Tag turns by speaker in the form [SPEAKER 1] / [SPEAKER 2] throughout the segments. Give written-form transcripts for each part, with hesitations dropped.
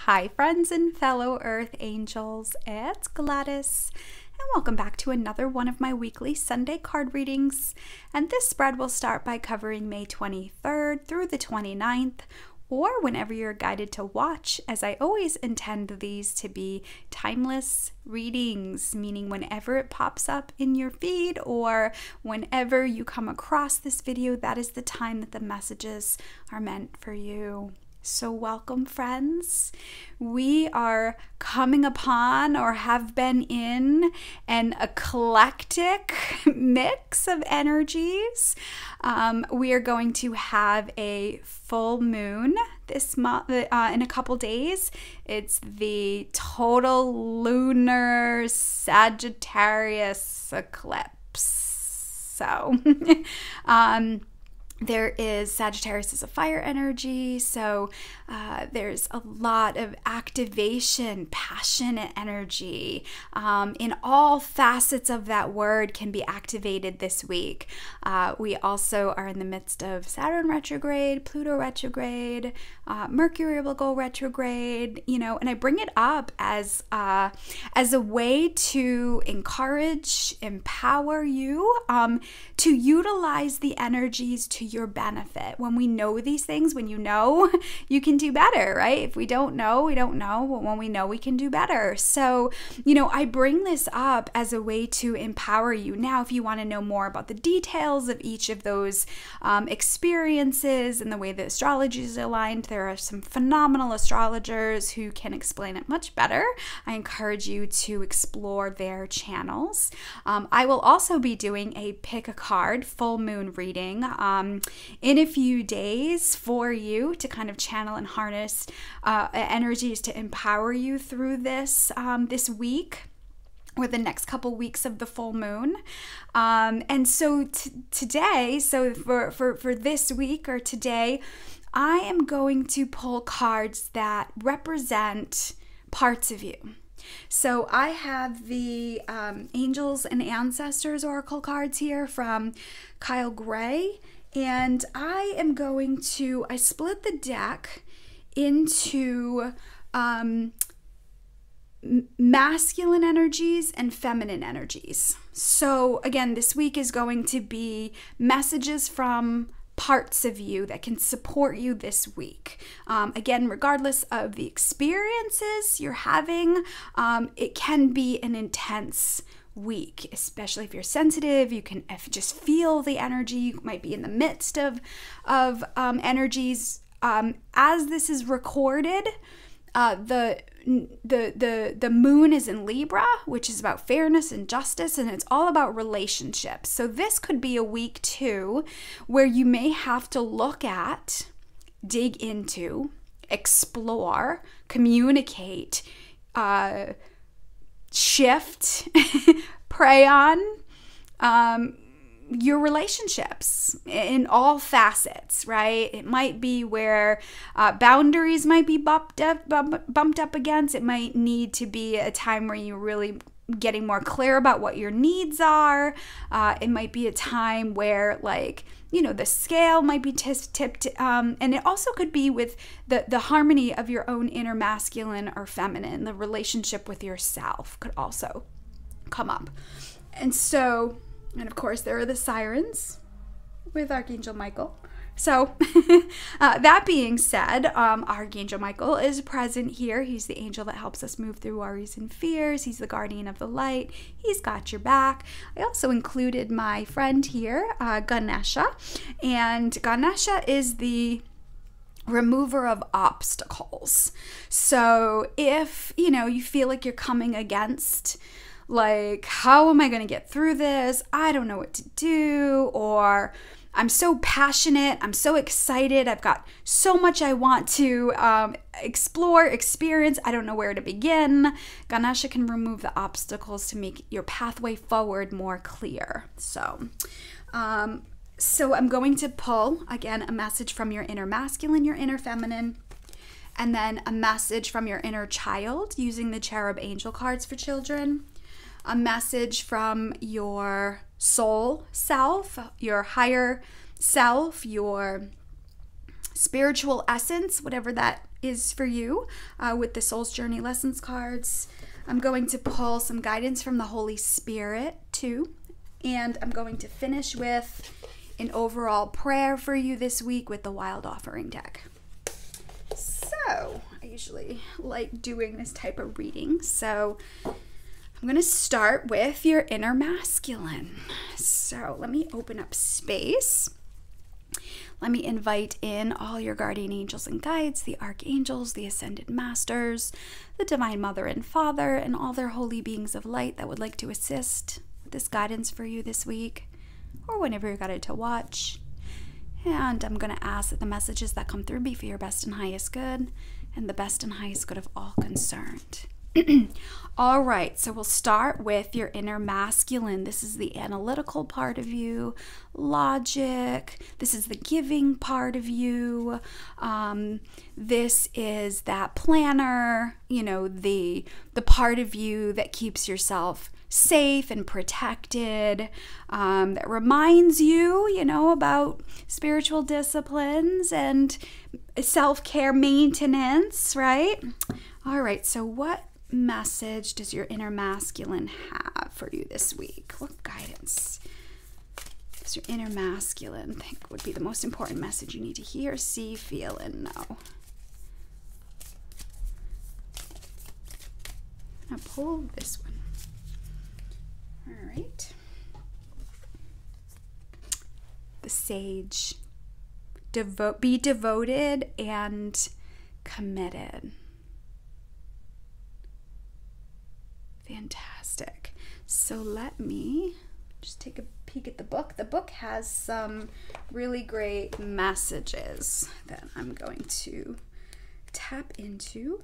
[SPEAKER 1] Hi friends and fellow Earth Angels, it's Gladys and welcome back to another one of my weekly Sunday card readings. And this spread will start by covering May 23rd through the 29th, or whenever you're guided to watch, as I always intend these to be timeless readings, meaning whenever it pops up in your feed or whenever you come across this video, that is the time that the messages are meant for you. So welcome, friends. We are coming upon or have been in an eclectic mix of energies. We are going to have a full moon this month in a couple days. It's the total lunar Sagittarius eclipse. So, there is Sagittarius is a fire energy, so there's a lot of activation, passionate energy in all facets of that word can be activated this week. We also are in the midst of Saturn retrograde, Pluto retrograde, Mercury will go retrograde, you know, and I bring it up as a way to encourage, empower you to utilize the energies to your benefit. When we know these things, when you know, you can do better, right? If we don't know, we don't know. But when we know, we can do better. So, you know, I bring this up as a way to empower you. Now, if you want to know more about the details of each of those experiences and the way that astrology is aligned, there are some phenomenal astrologers who can explain it much better. I encourage you to explore their channels. I will also be doing a pick a card full moon reading in a few days for you to kind of channel and harness energies to empower you through this this week or the next couple weeks of the full moon. And so today, so for this week or today, I am going to pull cards that represent parts of you. So I have the Angels and Ancestors Oracle cards here from Kyle Gray, and I am going to, I split the deck into masculine energies and feminine energies. So again, this week is going to be messages from parts of you that can support you this week. Again, regardless of the experiences you're having, it can be an intense week, especially if you're sensitive. You can just feel the energy. You might be in the midst of energies. As this is recorded, the moon is in Libra, which is about fairness and justice, and it's all about relationships. So this could be a week too where you may have to look at, dig into, explore, communicate, shift, pray on your relationships in all facets, right? It might be where boundaries might be bumped up against. It might need to be a time where you're really getting more clear about what your needs are. It might be a time where, like, you know, the scale might be tipped, and it also could be with the harmony of your own inner masculine or feminine. The relationship with yourself could also come up. And so, and of course, there are the sirens with Archangel Michael. So that being said, Archangel Michael is present here. He's the angel that helps us move through worries and fears. He's the guardian of the light. He's got your back. I also included my friend here, Ganesha. And Ganesha is the remover of obstacles. So if, you know, you feel like you're coming against, like, how am I going to get through this? I don't know what to do. Or I'm so passionate. I'm so excited. I've got so much I want to explore, experience. I don't know where to begin. Ganesha can remove the obstacles to make your pathway forward more clear. So I'm going to pull, again, a message from your inner masculine, your inner feminine, and then a message from your inner child using the Cherub angel cards for children. A message from your soul self, your higher self, your spiritual essence, whatever that is for you, with the Soul's Journey Lessons cards. I'm going to pull some guidance from the Holy Spirit too. And I'm going to finish with an overall prayer for you this week with the Wild Offering deck. So I usually like doing this type of reading. So I'm going to start with your inner masculine. So let me open up space. Let me invite in all your guardian angels and guides, the archangels, the ascended masters, the divine mother and father, and all their holy beings of light that would like to assist with this guidance for you this week, or whenever you're guided to watch. And I'm going to ask that the messages that come through be for your best and highest good, and the best and highest good of all concerned. All right, so we'll start with your inner masculine. This is the analytical part of you, logic. This is the giving part of you. This is that planner, you know, the part of you that keeps yourself safe and protected, that reminds you, you know, about spiritual disciplines and self-care maintenance, right? All right, so what message does your inner masculine have for you this week? What guidance does your inner masculine think would be the most important message you need to hear, see, feel, and know? I'm gonna pull this one. All right. The Sage. Be devoted and committed. Fantastic. So let me just take a peek at the book. The book has some really great messages that I'm going to tap into.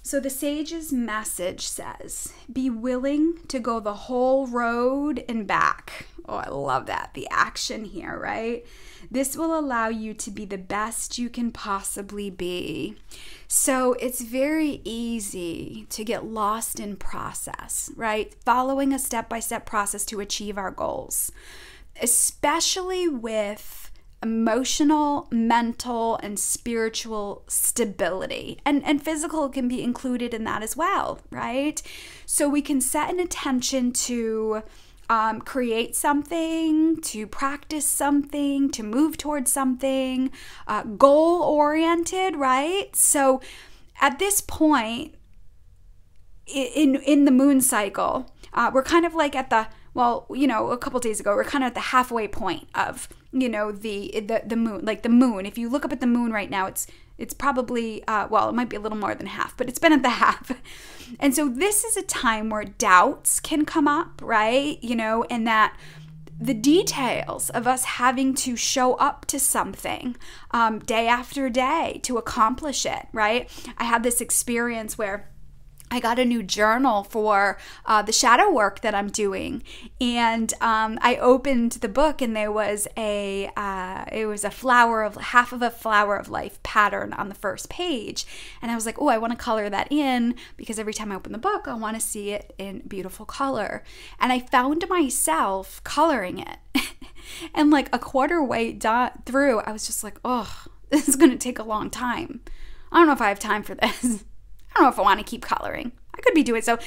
[SPEAKER 1] So the Sage's message says, be willing to go the whole road and back. Oh, I love that. The action here, right? This will allow you to be the best you can possibly be. So it's very easy to get lost in process, right? Following a step-by-step process to achieve our goals, especially with emotional, mental, and spiritual stability. And physical can be included in that as well, right? So we can set an intention to create something, to practice something, to move towards something, goal-oriented, right? So at this point in the moon cycle, we're kind of like at the, well, you know, a couple days ago, we're kind of at the halfway point of, you know, the moon, like the moon. If you look up at the moon right now, it's probably, well, it might be a little more than half, but it's been at the half. And so this is a time where doubts can come up, right? You know, and that the details of us having to show up to something day after day to accomplish it, right? I had this experience where I got a new journal for the shadow work that I'm doing, and I opened the book, and there was it was a half of a flower of life pattern on the first page, and I was like, oh, I want to color that in because every time I open the book, I want to see it in beautiful color, and I found myself coloring it, and like a quarter way through, I was just like, oh, this is going to take a long time. I don't know if I have time for this. I don't know if I want to keep coloring. I could be doing so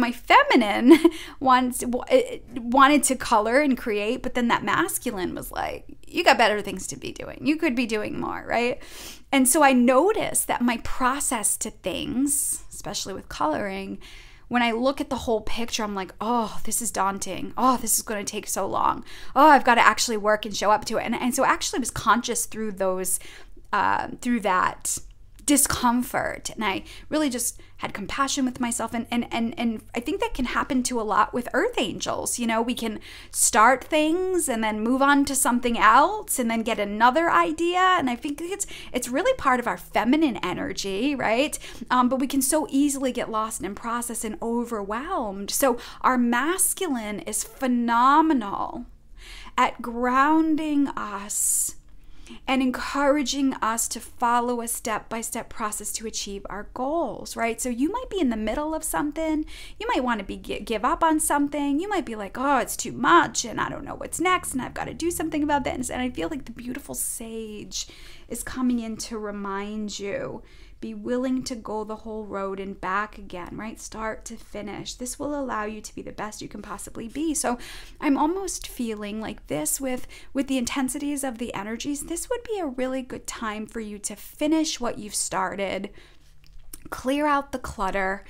[SPEAKER 1] my feminine wanted to color and create, but then that masculine was like, you got better things to be doing. You could be doing more, right? And so I noticed that my process to things, especially with coloring, when I look at the whole picture, I'm like, oh, this is daunting. Oh, this is going to take so long. Oh, I've got to actually work and show up to it. And so I actually was conscious through that discomfort, and I really just had compassion with myself, and I think that can happen to a lot with earth angels. You know, we can start things and then move on to something else and then get another idea, and I think it's really part of our feminine energy, right? But we can so easily get lost in process and overwhelmed. So our masculine is phenomenal at grounding us and encouraging us to follow a step-by-step process to achieve our goals, right? So you might be in the middle of something. You might want to give up on something. You might be like, oh, it's too much and I don't know what's next and I've got to do something about that. And I feel like the beautiful sage is coming in to remind you, be willing to go the whole road and back again, right? Start to finish. This will allow you to be the best you can possibly be. So I'm almost feeling like this with the intensities of the energies, this would be a really good time for you to finish what you've started, clear out the clutter,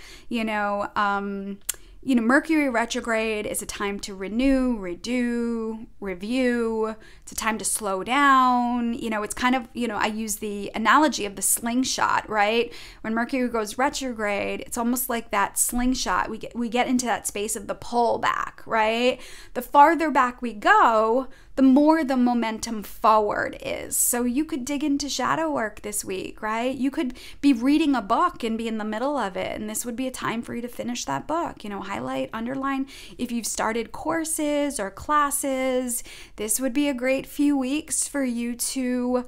[SPEAKER 1] Mercury retrograde is a time to renew, redo, review. It's a time to slow down. It's kind of, I use the analogy of the slingshot, right? When Mercury goes retrograde, it's almost like that slingshot. We get into that space of the pullback, right? The farther back we go, the more the momentum forward is. So you could dig into shadow work this week, right? You could be reading a book and be in the middle of it, and this would be a time for you to finish that book. Highlight, underline. If you've started courses or classes, this would be a great few weeks for you to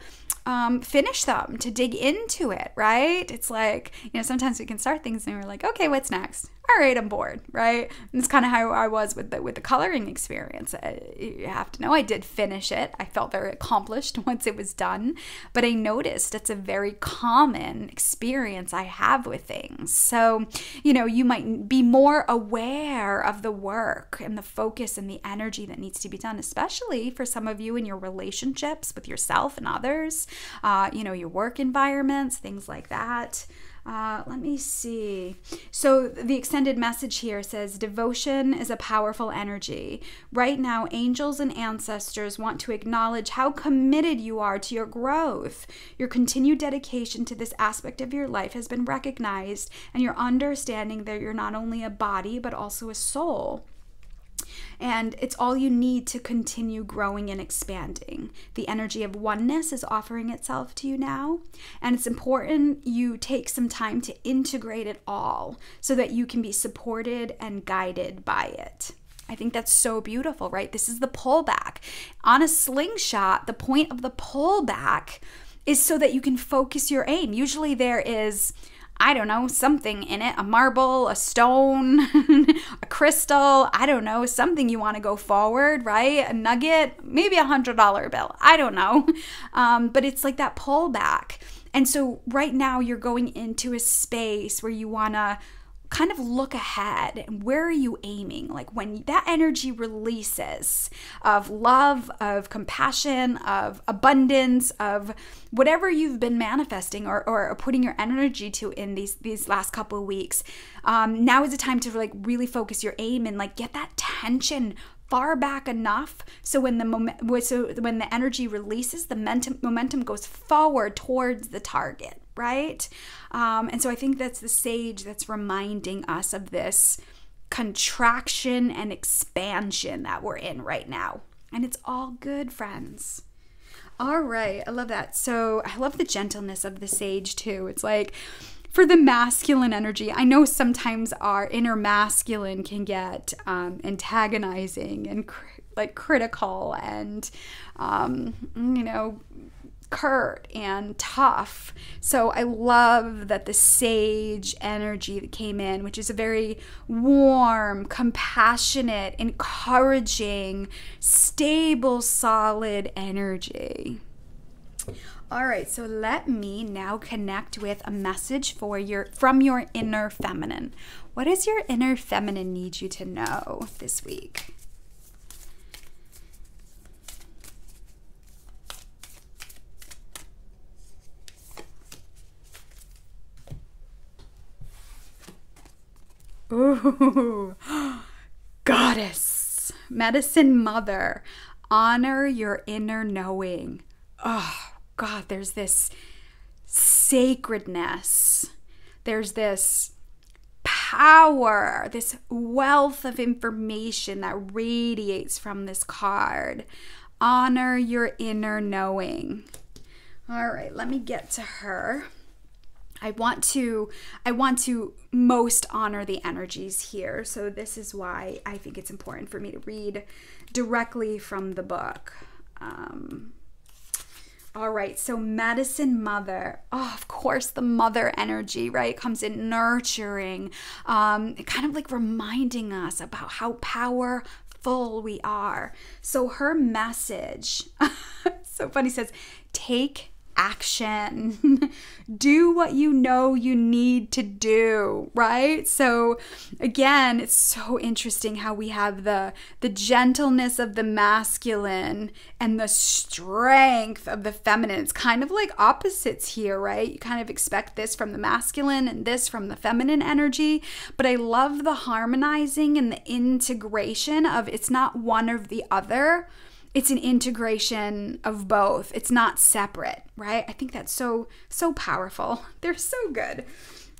[SPEAKER 1] finish them, to dig into it, right? It's like, sometimes we can start things and we're like, okay, what's next? All right, I'm bored, right? And it's kind of how I was with the coloring experience. You have to know I did finish it. I felt very accomplished once it was done, but I noticed it's a very common experience I have with things. So, you might be more aware of the work and the focus and the energy that needs to be done, especially for some of you in your relationships with yourself and others, your work environments, things like that. Let me see. So the extended message here says, devotion is a powerful energy. Right now, angels and ancestors want to acknowledge how committed you are to your growth. Your continued dedication to this aspect of your life has been recognized, and you're understanding that you're not only a body, but also a soul. And it's all you need to continue growing and expanding. The energy of oneness is offering itself to you now. And it's important you take some time to integrate it all so that you can be supported and guided by it. I think that's so beautiful, right? This is the pullback. On a slingshot, the point of the pullback is so that you can focus your aim. Usually there is, I don't know, something in it, a marble, a stone, a crystal, I don't know, something you want to go forward, right? A nugget, maybe $100 bill, I don't know. But it's like that pullback. And so right now you're going into a space where you want to kind of look ahead and where are you aiming? Like when that energy releases of love, of compassion, of abundance, of whatever you've been manifesting or putting your energy to in these last couple of weeks, now is the time to really focus your aim and get that tension far back enough so when the energy releases, the momentum goes forward towards the target, right? And so I think that's the sage that's reminding us of this contraction and expansion that we're in right now. And it's all good, friends. All right, I love that. So I love the gentleness of the sage too. It's like, for the masculine energy, I know sometimes our inner masculine can get antagonizing and critical and, curt and tough. So I love that the sage energy that came in, which is a very warm, compassionate, encouraging, stable, solid energy. All right, so let me now connect with a message from your inner feminine. What does your inner feminine need you to know this week? Ooh, Goddess, Medicine Mother, honor your inner knowing. Oh, God, there's this sacredness. There's this power, this wealth of information that radiates from this card. Honor your inner knowing. All right, let me get to her. I want to most honor the energies here. So this is why I think it's important for me to read directly from the book. All right, so medicine mother. Oh, of course, the mother energy, right, comes in nurturing, kind of like reminding us about how powerful we are. So her message, so funny, says, take action. Do what you know you need to do, right? So again, it's so interesting how we have the gentleness of the masculine and the strength of the feminine. It's kind of like opposites here, right? You kind of expect this from the masculine and this from the feminine energy, but I love the harmonizing and the integration of, it's not one or the other. It's an integration of both. It's not separate, right? I think that's so powerful. They're so good.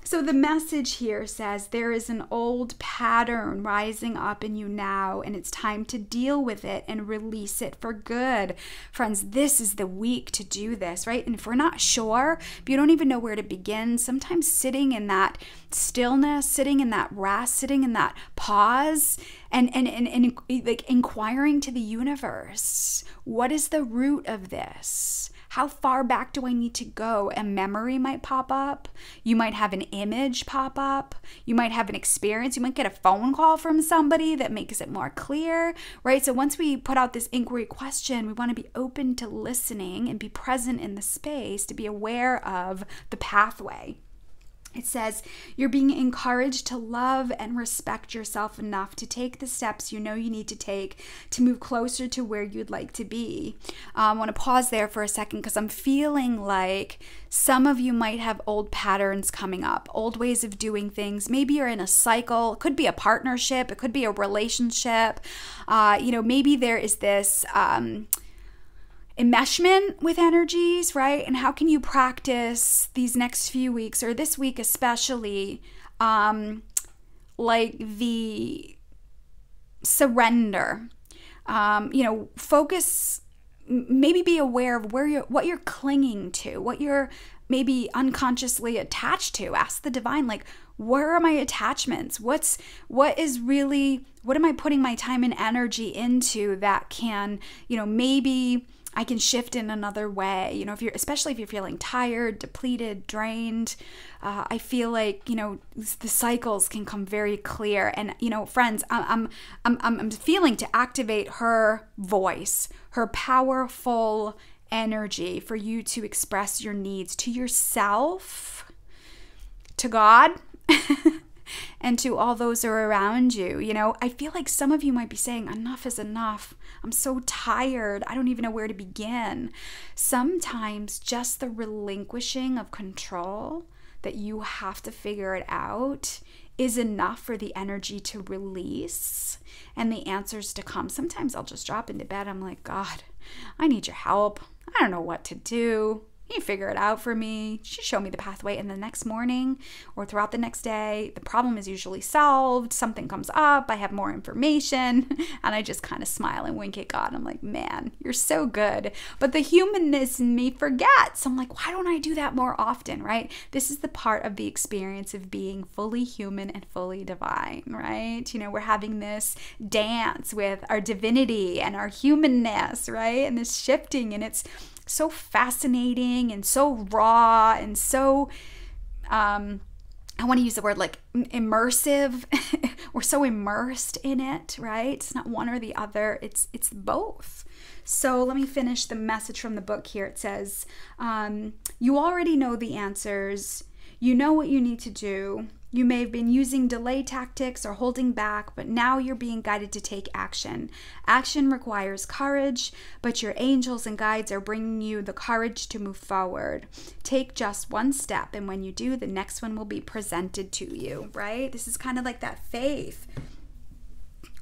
[SPEAKER 1] So the message here says there is an old pattern rising up in you now, and it's time to deal with it and release it for good. Friends, this is the week to do this, right? And if we're not sure, if you don't even know where to begin, sometimes sitting in that stillness, sitting in that rest, sitting in that pause, and like inquiring to the universe, what is the root of this? How far back do I need to go? A memory might pop up. You might have an image pop up. You might have an experience. You might get a phone call from somebody that makes it more clear, right? So once we put out this inquiry question, we want to be open to listening and be present in the space to be aware of the pathway. It says, you're being encouraged to love and respect yourself enough to take the steps you know you need to take to move closer to where you'd like to be. I want to pause there for a second because I'm feeling like some of you might have old patterns coming up, old ways of doing things. Maybe you're in a cycle. It could be a partnership. It could be a relationship. Maybe there is this enmeshment with energies, right? And how can you practice these next few weeks, or this week especially, like the surrender? Focus, maybe be aware of what you're clinging to, what you're maybe unconsciously attached to. Ask the divine, like, where are my attachments? What am I putting my time and energy into that can, maybe I can shift in another way. Especially if you're feeling tired, depleted, drained, I feel like, the cycles can come very clear. And, friends, I'm feeling to activate her voice, her powerful energy for you to express your needs to yourself, to God, and to all those who are around you. I feel like some of you might be saying, enough is enough. I'm so tired. I don't even know where to begin. Sometimes just the relinquishing of control, that you have to figure it out, is enough for the energy to release and the answers to come. Sometimes I'll just drop into bed. I'm like, God, I need your help. I don't know what to do. You figure it out for me. She showed me the pathway, and the next morning or throughout the next day, the problem is usually solved. Something comes up, I have more information, and I just kind of smile and wink at God. I'm like, man, you're so good. But the humanness in me forgets. I'm like, why don't I do that more often, right? This is the part of the experience of being fully human and fully divine, right? We're having this dance with our divinity and our humanness, right? And this shifting, and it's so fascinating and so raw and so I want to use the word like immersive. We're so immersed in it, right? It's not one or the other, it's both. So let me finish the message from the book here. It says, you already know the answers. You know what you need to do. You may have been using delay tactics or holding back, but now you're being guided to take action. Action requires courage, but your angels and guides are bringing you the courage to move forward. Take just one step, and when you do, the next one will be presented to you, right? This is kind of like that faith.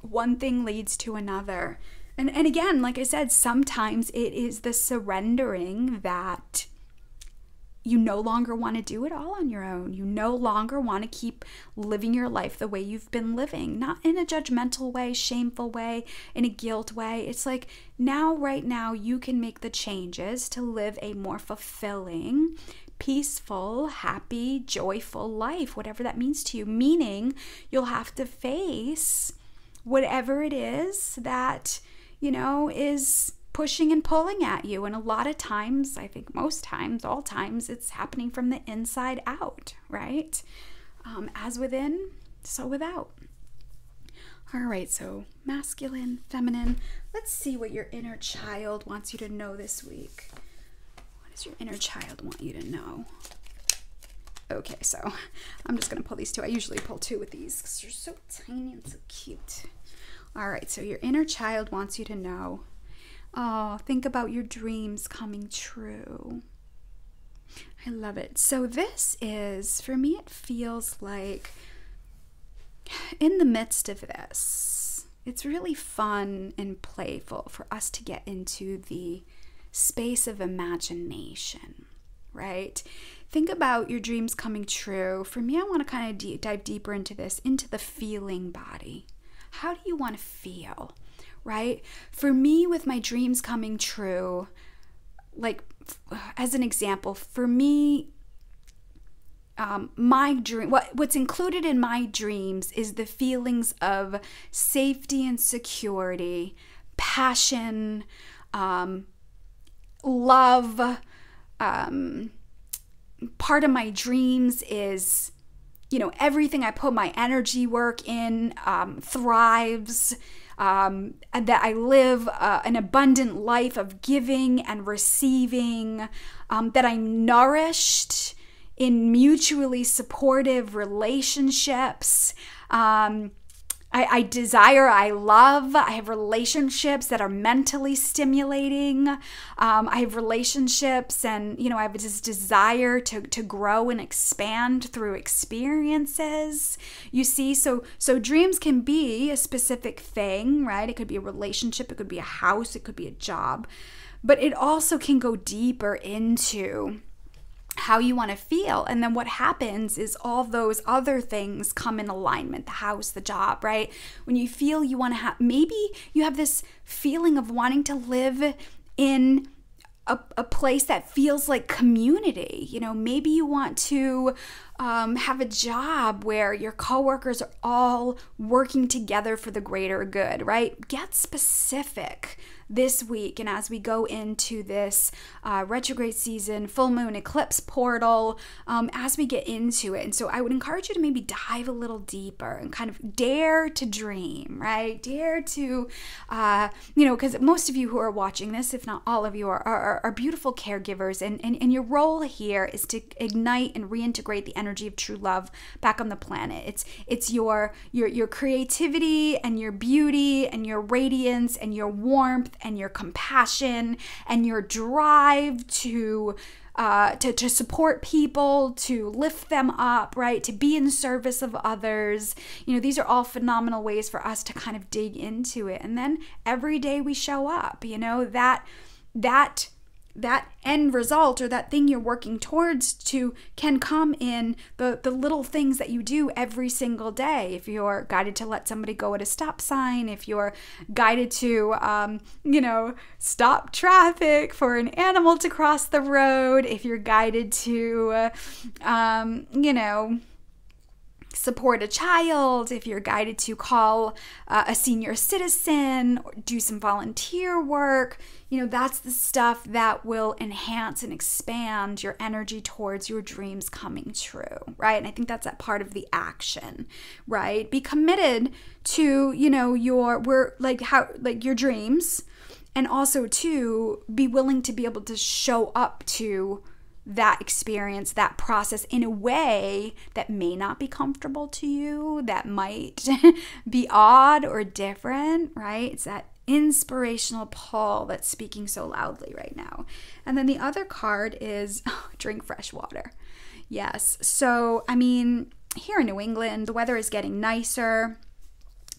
[SPEAKER 1] One thing leads to another. And again, like I said, sometimes it is the surrendering that you no longer want to do it all on your own. You no longer want to keep living your life the way you've been living, not in a judgmental way, shameful way, in a guilt way. It's like right now, you can make the changes to live a more fulfilling, peaceful, happy, joyful life, whatever that means to you. Meaning you'll have to face whatever it is that, is pushing and pulling at you. And a lot of times, I think most times, all times, it's happening from the inside out, right? As within, so without. All right, so masculine, feminine. Let's see what your inner child wants you to know this week. What does your inner child want you to know? Okay, so I'm just going to pull these two. I usually pull two with these because they're so tiny and so cute. All right, so your inner child wants you to know, oh, think about your dreams coming true. I love it. So this is, for me, it feels like in the midst of this, it's really fun and playful for us to get into the space of imagination, right? Think about your dreams coming true. For me, I want to kind of dive deeper into this, into the feeling body. How do you want to feel, right? For me, with my dreams coming true, like as an example, for me, my dream, what's included in my dreams is the feelings of safety and security, passion, love. Part of my dreams is, everything I put my energy work in thrives, and that I live an abundant life of giving and receiving, that I'm nourished in mutually supportive relationships. I desire, I love, I have relationships that are mentally stimulating. I have relationships and, I have this desire to grow and expand through experiences. You see, so dreams can be a specific thing, right? It could be a relationship, it could be a house, it could be a job, but it also can go deeper into how you want to feel. And then what happens is all those other things come in alignment, the house, the job, right? When you feel you want to have, maybe you have this feeling of wanting to live in a place that feels like community. Maybe you want to have a job where your coworkers are all working together for the greater good, right? Get specific this week, and as we go into this retrograde season, full moon eclipse portal, as we get into it. And so I would encourage you to maybe dive a little deeper and kind of dare to dream, right? Dare to, because most of you who are watching this, if not all of you, are beautiful caregivers, and your role here is to ignite and reintegrate the energy of true love back on the planet. It's your creativity and your beauty and your radiance and your warmth and your compassion and your drive to support people, to lift them up, right? To be in service of others. These are all phenomenal ways for us to kind of dig into it. And then every day we show up, that end result or that thing you're working towards can come in the little things that you do every single day. If you're guided to let somebody go at a stop sign, if you're guided to, stop traffic for an animal to cross the road, if you're guided to, support a child, if you're guided to call a senior citizen or do some volunteer work, that's the stuff that will enhance and expand your energy towards your dreams coming true, right? And I think that's that part of the action, right? Be committed to, your dreams, and also to be willing to be able to show up to that experience, that process in a way that may not be comfortable to you, that might be odd or different, right? It's that inspirational pull that's speaking so loudly right now. And then the other card is drink fresh water. Yes. So, here in New England, the weather is getting nicer,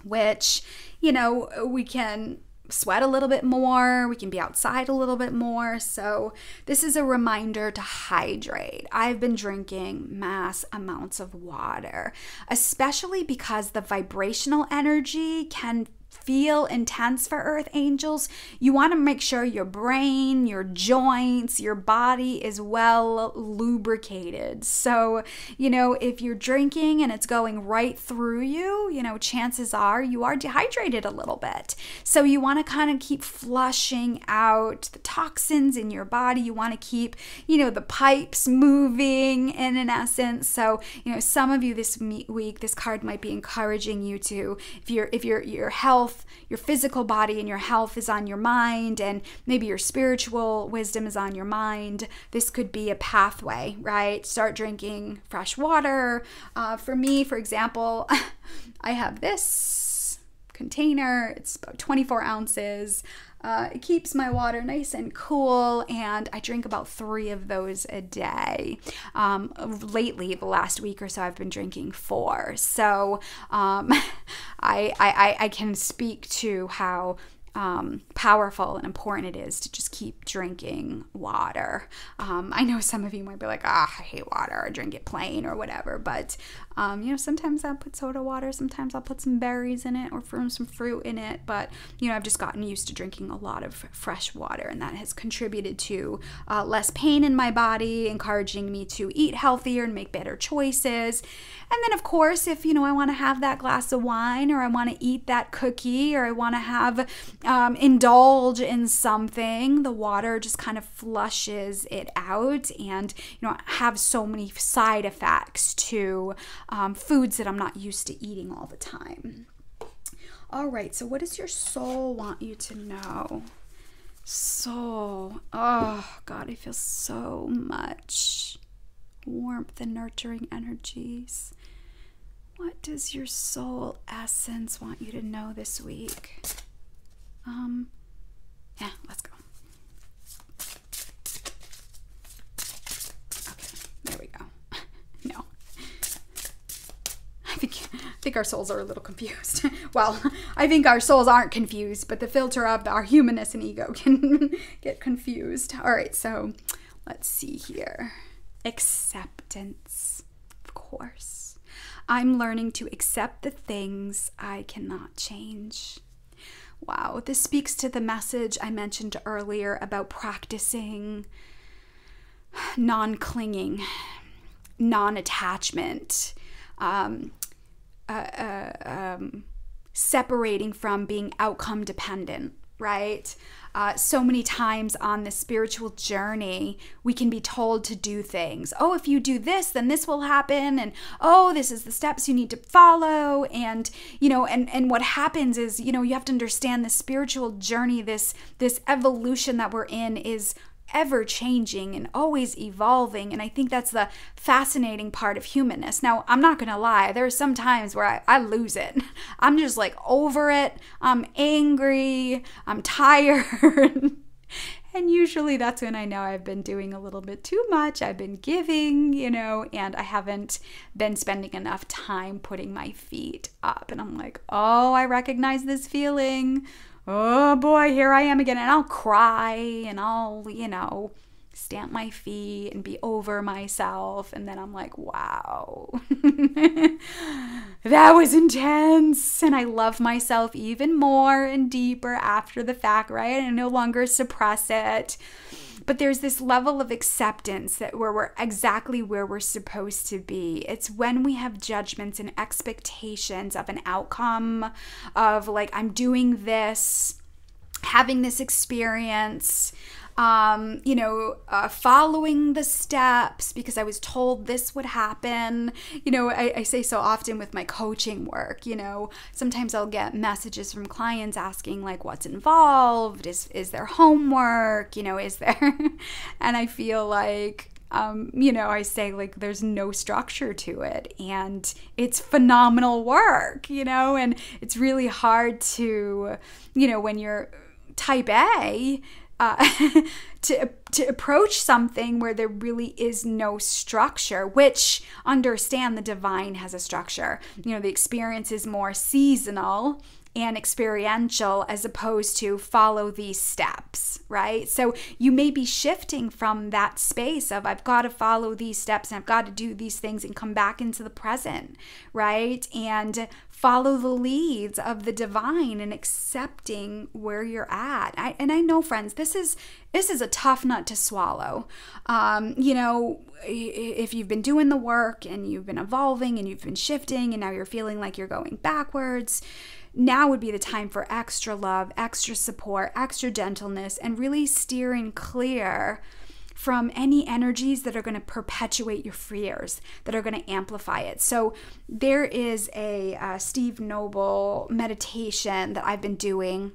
[SPEAKER 1] which, we can sweat a little bit more, we can be outside a little bit more. So this is a reminder to hydrate. I've been drinking mass amounts of water, especially because the vibrational energy can feel intense for Earth Angels, you want to make sure your brain, your joints, your body is well lubricated. So, if you're drinking and it's going right through you, chances are you are dehydrated a little bit. So you want to kind of keep flushing out the toxins in your body. You want to keep, the pipes moving in essence. So, some of you this week, this card might be encouraging you to, if your health, your physical body and your health is on your mind, and maybe your spiritual wisdom is on your mind, this could be a pathway, right? Start drinking fresh water. For me, for example, I have this container. It's about 24 ounces. It keeps my water nice and cool, and I drink about 3 of those a day. Lately, the last week or so, I've been drinking 4. So I can speak to how powerful and important it is to just keep drinking water. I know some of you might be like, I hate water, I drink it plain or whatever, but sometimes I'll put soda water, sometimes I'll put some berries in it or some fruit in it, but I've just gotten used to drinking a lot of fresh water, and that has contributed to less pain in my body, encouraging me to eat healthier and make better choices. And then of course, if I want to have that glass of wine, or I want to eat that cookie, or I want to have indulge in something, the water just kind of flushes it out, and have so many side effects to foods that I'm not used to eating all the time. All right, so what does your soul want you to know? Soul, oh God, I feel so much warmth and nurturing energies. What does your soul essence want you to know this week? Yeah, let's go. Okay, there we go. No. I think our souls are a little confused. Well, I think our souls aren't confused, but the filter of our humanness and ego can get confused. All right, so let's see here. Acceptance, of course. I'm learning to accept the things I cannot change. Wow, this speaks to the message I mentioned earlier about practicing non-clinging, non-attachment, separating from being outcome dependent, right? So many times on the spiritual journey, we can be told to do things. Oh, if you do this, then this will happen. And oh, this is the steps you need to follow. And, and what happens is, you have to understand the spiritual journey, this evolution that we're in is ever changing and always evolving. And I think that's the fascinating part of humanness. Now, I'm not going to lie. There are some times where I lose it. I'm just like over it. I'm angry. I'm tired. And usually that's when I know I've been doing a little bit too much. I've been giving, and I haven't been spending enough time putting my feet up. And I'm like, oh, I recognize this feeling. Oh boy, here I am again. And I'll cry and I'll, stamp my feet and be over myself. And then I'm like, wow, that was intense. And I love myself even more and deeper after the fact, right? I no longer suppress it. But there's this level of acceptance that where we're exactly where we're supposed to be. It's when we have judgments and expectations of an outcome of like, I'm doing this, having this experience, following the steps because I was told this would happen. I say so often with my coaching work, sometimes I'll get messages from clients asking like, what's involved? Is there homework? Is there, and I feel like, I say like there's no structure to it and it's phenomenal work, and it's really hard to, when you're type A, to approach something where there really is no structure, which understand the divine has a structure. The experience is more seasonal and experiential as opposed to follow these steps, right? So you may be shifting from that space of I've got to follow these steps and I've got to do these things and come back into the present, right? And follow the leads of the divine and accepting where you're at. I know, friends, this is a tough nut to swallow. You know, if you've been doing the work and you've been evolving and you've been shifting and now you're feeling like you're going backwards, now would be the time for extra love, extra support, extra gentleness, and really steering clear from any energies that are going to perpetuate your fears, that are going to amplify it. So there is a Steve Noble meditation that I've been doing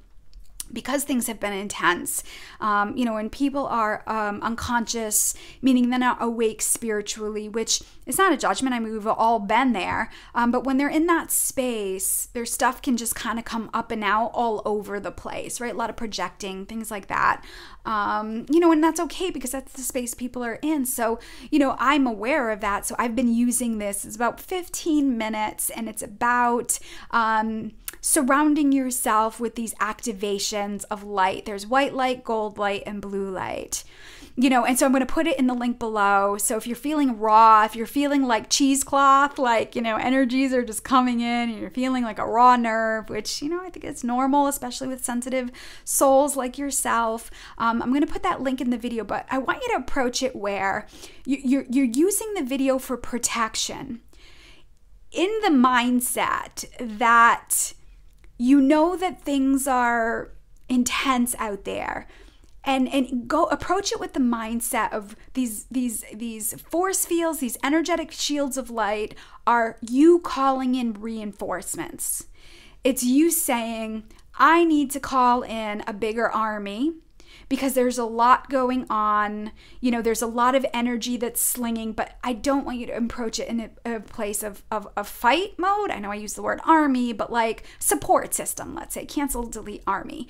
[SPEAKER 1] because things have been intense. You know, when people are unconscious, meaning they're not awake spiritually, which is not a judgment. I mean, we've all been there. But when they're in that space, their stuff can just kind of come up and out all over the place, right? A lot of projecting, things like that. You know, and that's okay because that's the space people are in. So, you know, I'm aware of that. So I've been using this. It's about 15 minutes and it's about surrounding yourself with these activations of light. There's white light, gold light, and blue light. You know, and so I'm going to put it in the link below. So if you're feeling raw, if you're feeling like cheesecloth, like, you know, energies are just coming in and you're feeling like a raw nerve, which, you know, I think it's normal, especially with sensitive souls like yourself. I'm going to put that link in the video, but I want you to approach it where you're using the video for protection in the mindset that you know that things are intense out there. And go approach it with the mindset of these force fields, these energetic shields of light are you calling in reinforcements. It's you saying, I need to call in a bigger army because there's a lot going on. You know, there's a lot of energy that's slinging, but I don't want you to approach it in a place of fight mode. I know I use the word army, but like support system, let's say, cancel, delete, army.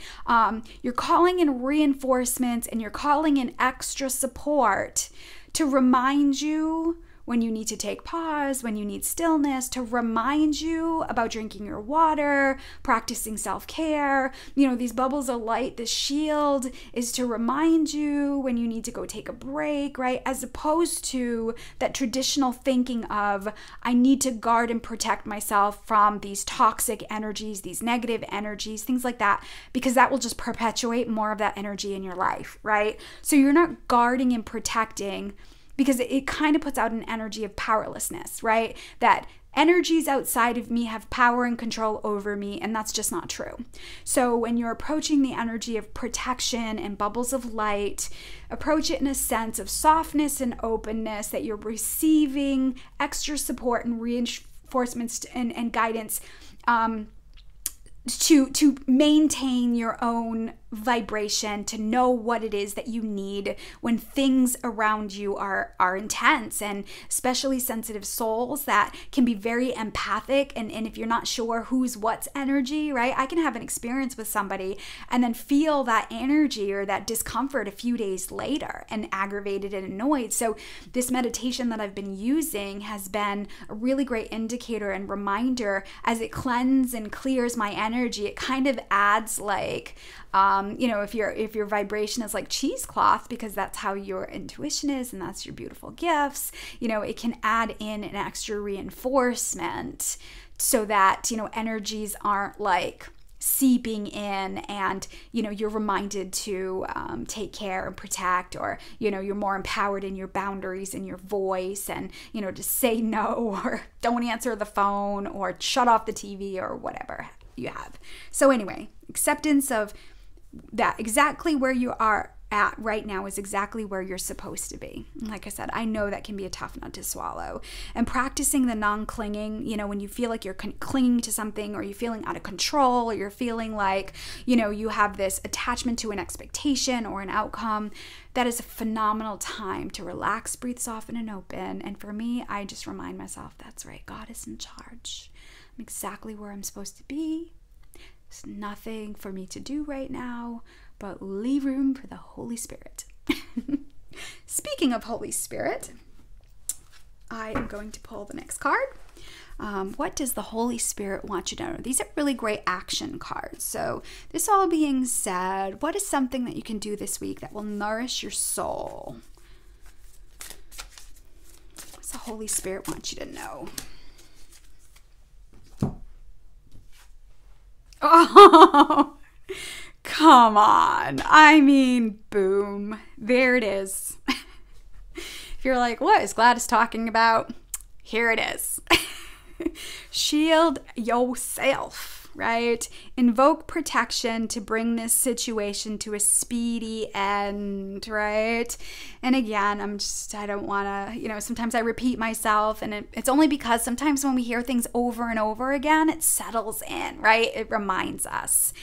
[SPEAKER 1] You're calling in reinforcements and you're calling in extra support to remind you when you need to take pause, when you need stillness, to remind you about drinking your water, practicing self-care. You know, these bubbles of light, the shield is to remind you when you need to go take a break, right? As opposed to that traditional thinking of, I need to guard and protect myself from these toxic energies, these negative energies, things like that, because that will just perpetuate more of that energy in your life, right? So you're not guarding and protecting because it kind of puts out an energy of powerlessness, right? That energies outside of me have power and control over me, and that's just not true. So when you're approaching the energy of protection and bubbles of light, approach it in a sense of softness and openness, that you're receiving extra support and reinforcements and guidance to maintain your own vibration, to know what it is that you need when things around you are intense, and especially sensitive souls that can be very empathic, and if you're not sure who's what's energy, right? I can have an experience with somebody and then feel that energy or that discomfort a few days later and aggravated and annoyed. So this meditation that I've been using has been a really great indicator and reminder as it cleanses and clears my energy. It kind of adds like you know, if your vibration is like cheesecloth, because that's how your intuition is and that's your beautiful gifts, you know, it can add in an extra reinforcement so that, you know, energies aren't like seeping in and, you know, you're reminded to take care and protect, or, you know, you're more empowered in your boundaries and your voice, and, you know, to say no, or don't answer the phone, or shut off the TV, or whatever you have. So anyway, acceptance of that exactly where you are at right now is exactly where you're supposed to be. Like I said, I know that can be a tough nut to swallow. And practicing the non-clinging, you know, when you feel like you're clinging to something, or you're feeling out of control, or you're feeling like, you know, you have this attachment to an expectation or an outcome, that is a phenomenal time to relax, breathe, soften, and open. And for me, I just remind myself, that's right, God is in charge. I'm exactly where I'm supposed to be. There's nothing for me to do right now, but leave room for the Holy Spirit. Speaking of Holy Spirit, I am going to pull the next card. What does the Holy Spirit want you to know? These are really great action cards. So this all being said, what is something that you can do this week that will nourish your soul? What does the Holy Spirit want you to know? Oh, come on. I mean, boom. There it is. If you're like, what is Gladys talking about? Here it is. Shield yourself, right? Invoke protection to bring this situation to a speedy end, right? And again, I don't want to, sometimes I repeat myself, and it's only because sometimes when we hear things over and over again, it settles in, right? It reminds us.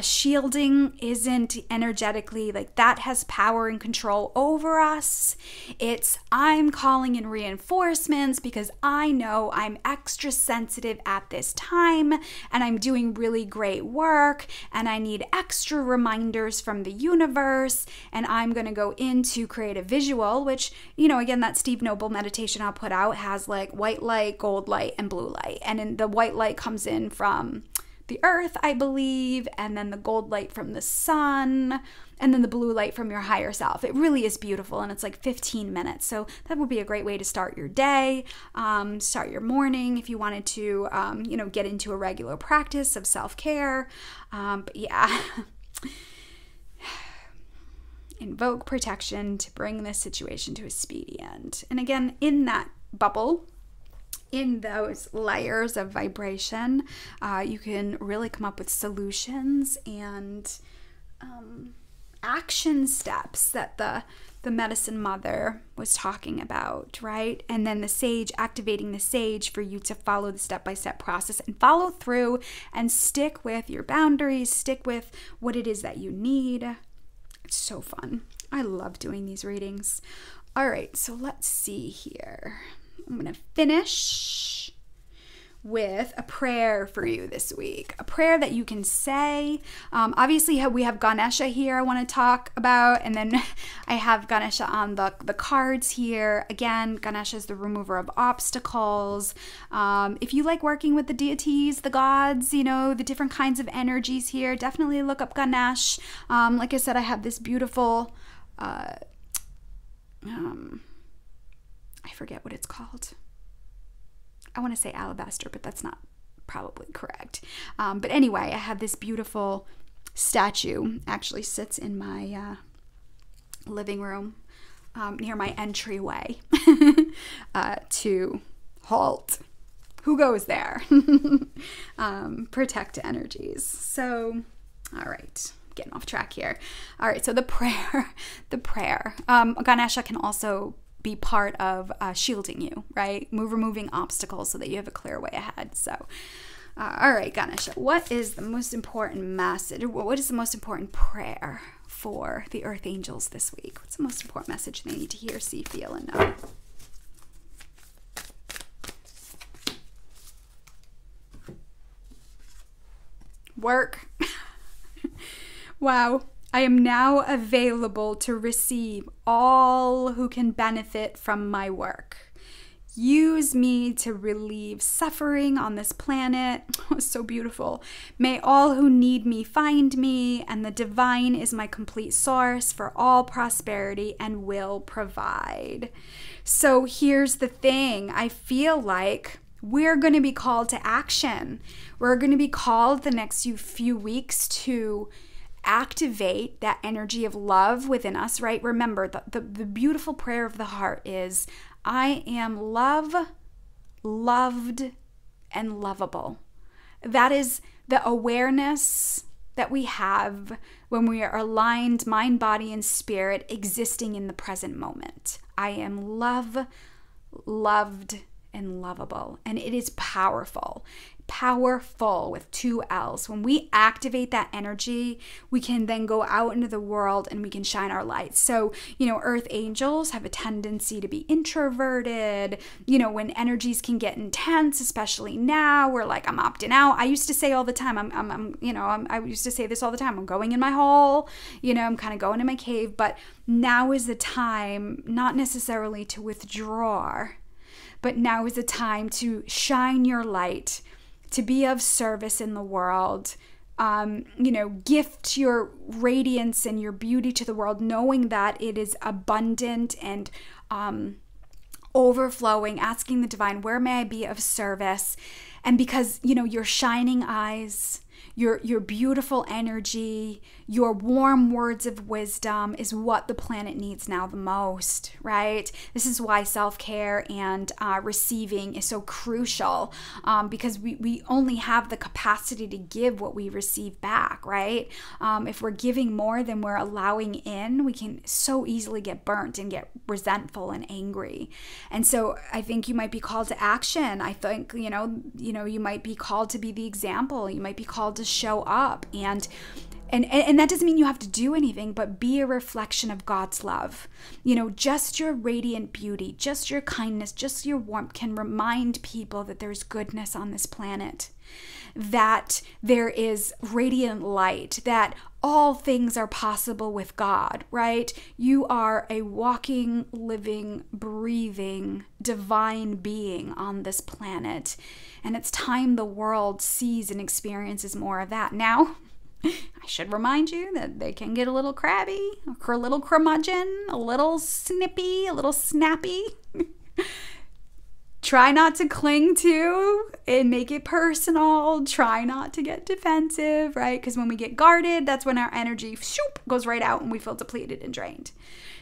[SPEAKER 1] Shielding isn't energetically like that has power and control over us. It's I'm calling in reinforcements because I know I'm extra sensitive at this time and I'm doing really great work and I need extra reminders from the universe, and I'm going to go into create a visual, which, again, that Steve Noble meditation I'll put out has like white light, gold light, and blue light. And the white light comes in from the earth, I believe, and then the gold light from the sun, and then the blue light from your higher self. It really is beautiful, and it's like 15 minutes. So that would be a great way to start your day, start your morning if you wanted to, get into a regular practice of self-care. But yeah, invoke protection to bring this situation to a speedy end. And again, in that bubble, in those layers of vibration, you can really come up with solutions and action steps that the medicine mother was talking about, right? And then the sage, activating the sage for you to follow the step-by-step process and follow through and stick with your boundaries, stick with what it is that you need. It's so fun. I love doing these readings. All right, so let's see here. I'm going to finish with a prayer for you this week. A prayer that you can say. Obviously, we have Ganesha here I want to talk about. And then I have Ganesha on the cards here. Again, Ganesha is the remover of obstacles. If you like working with the deities, the gods, the different kinds of energies here, definitely look up Ganesh. Like I said, I have this beautiful... I forget what it's called. I want to say alabaster, but that's not probably correct. But anyway, I have this beautiful statue, actually sits in my living room near my entryway to halt. Who goes there? Protect energies. So, all right. Getting off track here. All right, so the prayer. Ganesha can also be part of shielding you, right? Removing obstacles so that you have a clear way ahead. So, all right, Ganesha, what is the most important message? What is the most important prayer for the Earth Angels this week? What's the most important message they need to hear, see, feel, and know? Work. Wow. I am now available to receive all who can benefit from my work. Use me to relieve suffering on this planet. Oh, so beautiful. May all who need me find me, and the divine is my complete source for all prosperity and will provide. So here's the thing. I feel like we're going to be called to action. We're going to be called the next few weeks to activate that energy of love within us, right? Remember, the beautiful prayer of the heart is, I am loved, and lovable. That is the awareness that we have when we are aligned, mind, body, and spirit, existing in the present moment. I am loved, and lovable. And it is powerful with 2 L's. When we activate that energy, we can then go out into the world and we can shine our light. So, Earth Angels have a tendency to be introverted. When energies can get intense, especially now, we're like, I'm opting out. I used to say all the time, I used to say this all the time. I'm going in my hole, I'm kind of going in my cave, but now is the time, not necessarily to withdraw, but now is a time to shine your light, to be of service in the world. Gift your radiance and your beauty to the world, knowing that it is abundant and overflowing, asking the divine, where may I be of service? And because, your shining eyes, your beautiful energy, your warm words of wisdom is what the planet needs now the most, right? This is why self-care and receiving is so crucial, because we only have the capacity to give what we receive back, right? If we're giving more than we're allowing in, we can so easily get burnt and get resentful and angry. And so I think you might be called to action. I think, you might be called to be the example. You might be called to show up, and that doesn't mean you have to do anything, but be a reflection of God's love. Just your radiant beauty, just your kindness, just your warmth can remind people that there's goodness on this planet, that there is radiant light, that all things are possible with God, right? You are a walking, living, breathing, divine being on this planet. And it's time the world sees and experiences more of that. Now, I should remind you that they can get a little crabby, a little curmudgeon, a little snippy, a little snappy. Try not to cling to and make it personal. Try not to get defensive, right? Because when we get guarded, that's when our energy goes right out and we feel depleted and drained.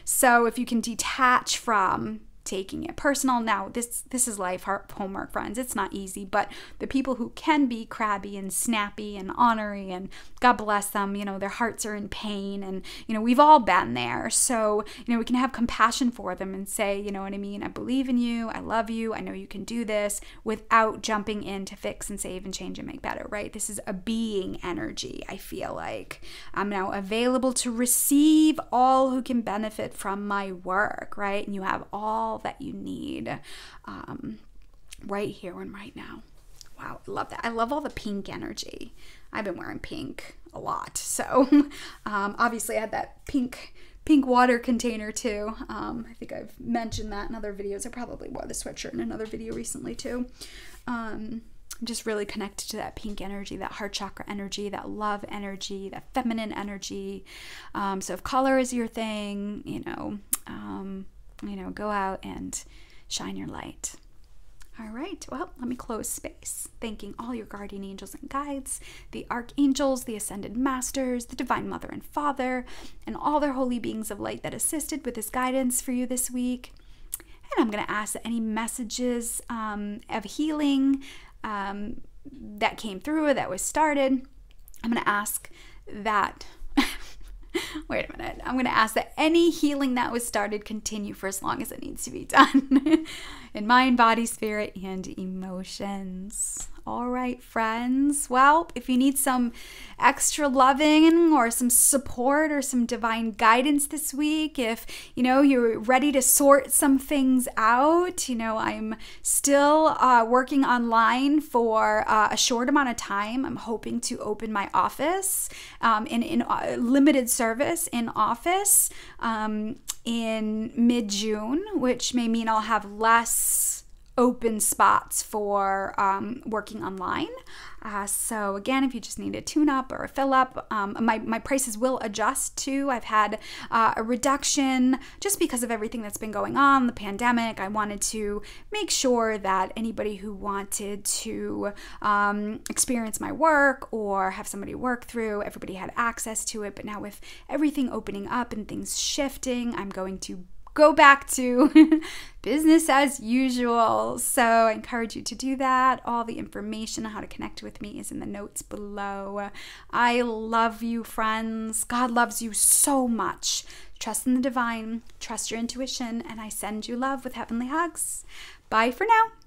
[SPEAKER 1] So if you can detach from taking it personal. Now, this is life homework, friends. It's not easy, but the people who can be crabby and snappy and ornery, and God bless them, their hearts are in pain, and we've all been there. So we can have compassion for them and say, you know what I mean, I believe in you, I love you, I know you can do this, without jumping in to fix and save and change and make better, right? This is a being energy. I feel like I'm now available to receive all who can benefit from my work, right? And you have all that you need right here and right now. Wow, I love that. I love all the pink energy. I've been wearing pink a lot. So obviously I had that pink water container too. I think I've mentioned that in other videos. I probably wore the sweatshirt in another video recently too. I'm just really connected to that pink energy, that heart chakra energy, that love energy, that feminine energy. So if color is your thing, go out and shine your light. All right, well, let me close space, thanking all your guardian angels and guides, the archangels, the ascended masters, the divine mother and father, and all their holy beings of light that assisted with this guidance for you this week. And I'm going to ask that any messages of healing that came through or that was started, I'm going to ask that wait a minute. I'm going to ask that any healing that was started continue for as long as it needs to be done in mind, body, spirit, and emotions. All right, friends. Well, if you need some extra loving or some support or some divine guidance this week, if, you're ready to sort some things out, I'm still working online for a short amount of time. I'm hoping to open my office in limited service in office in mid-June, which may mean I'll have less open spots for working online. So again, if you just need a tune-up or a fill-up, my prices will adjust too. I've had a reduction just because of everything that's been going on, the pandemic. I wanted to make sure that anybody who wanted to experience my work or have somebody work through, everybody had access to it. But now with everything opening up and things shifting, I'm going to go back to business as usual. So I encourage you to do that. All the information on how to connect with me is in the notes below. I love you, friends. God loves you so much. Trust in the divine, trust your intuition, and I send you love with heavenly hugs. Bye for now.